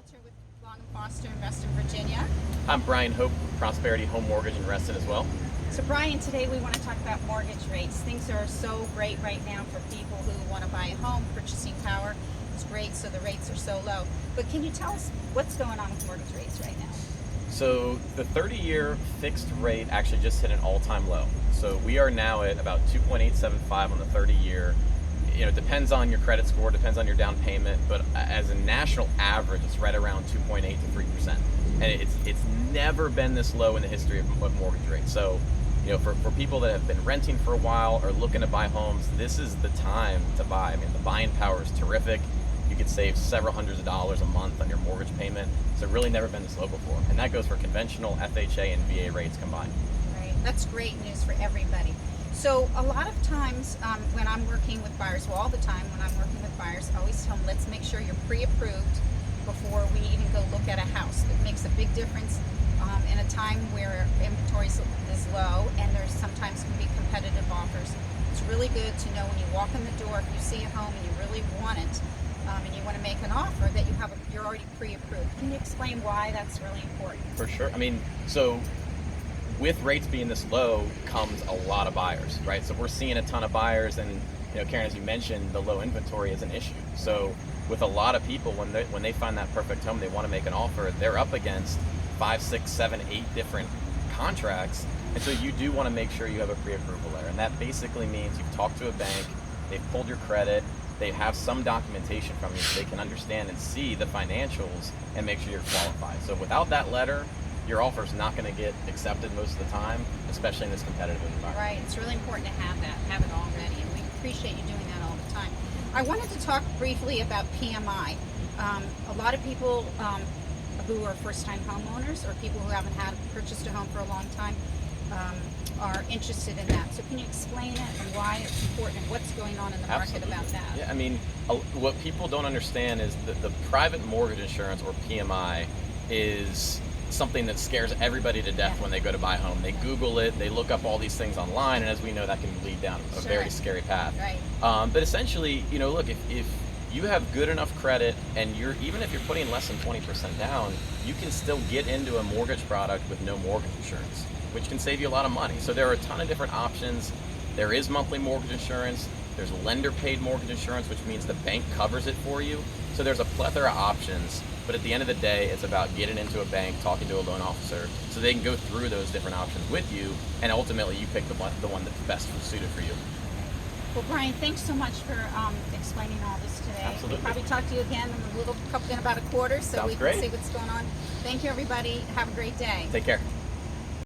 Realtor with Long and Foster in Reston, Virginia. I'm Brian Hope, Prosperity Home Mortgage in Reston as well. So Brian, today we want to talk about mortgage rates. Things are so great right now for people who want to buy a home. Purchasing power is great, so the rates are so low. But can you tell us what's going on with mortgage rates right now? So the 30-year fixed rate actually just hit an all-time low. So we are now at about 2.875 on the 30-year. You know, it depends on your credit score, depends on your down payment, but as a national average, it's right around 2.8 to 3%. And it's never been this low in the history of mortgage rates. So, you know, for people that have been renting for a while or looking to buy homes, this is the time to buy. I mean, the buying power is terrific. You could save several hundreds of dollars a month on your mortgage payment. So really never been this low before. And that goes for conventional, FHA, and VA rates combined. Right, that's great news for everybody. So a lot of times when I'm working with buyers, well, all the time when I'm working with buyers, I always tell them, let's make sure you're pre-approved before we even go look at a house. It makes a big difference in a time where inventory is low and there's sometimes can be competitive offers. It's really good to know when you walk in the door, if you see a home and you really want it, and you want to make an offer, that you're already pre-approved. Can you explain why that's really important? For sure. I mean, so with rates being this low comes a lot of buyers, right? So we're seeing a ton of buyers, and you know, Karen, as you mentioned, the low inventory is an issue. So with a lot of people, when they find that perfect home, they want to make an offer, they're up against 5, 6, 7, 8 different contracts. And so you do want to make sure you have a pre-approval letter. And that basically means you've talked to a bank, they've pulled your credit, they have some documentation from you so they can understand and see the financials and make sure you're qualified. So without that letter, your offer is not going to get accepted most of the time, especially in this competitive environment. Right, it's really important to have it already, and we appreciate you doing that all the time. I wanted to talk briefly about PMI. A lot of people who are first-time homeowners or people who haven't purchased a home for a long time are interested in that. So can you explain it and why it's important and what's going on in the market Absolutely. about that? Yeah, I mean, what people don't understand is that the private mortgage insurance, or PMI, is something that scares everybody to death when they go to buy a home. They Google it, they look up all these things online, and as we know, that can lead down a very scary path. Right. But essentially, you know, look, if you have good enough credit and even if you're putting less than 20% down, you can still get into a mortgage product with no mortgage insurance, which can save you a lot of money. So there are a ton of different options. There is monthly mortgage insurance. There's lender paid mortgage insurance, which means the bank covers it for you. So there's a plethora of options, but at the end of the day, it's about getting into a bank, talking to a loan officer, so they can go through those different options with you, and ultimately you pick the one that's best suited for you. Well, Brian, thanks so much for explaining all this today. Absolutely. We'll probably talk to you again in about a quarter, so Sounds we can great. see what's going on. Thank you, everybody. Have a great day. Take care.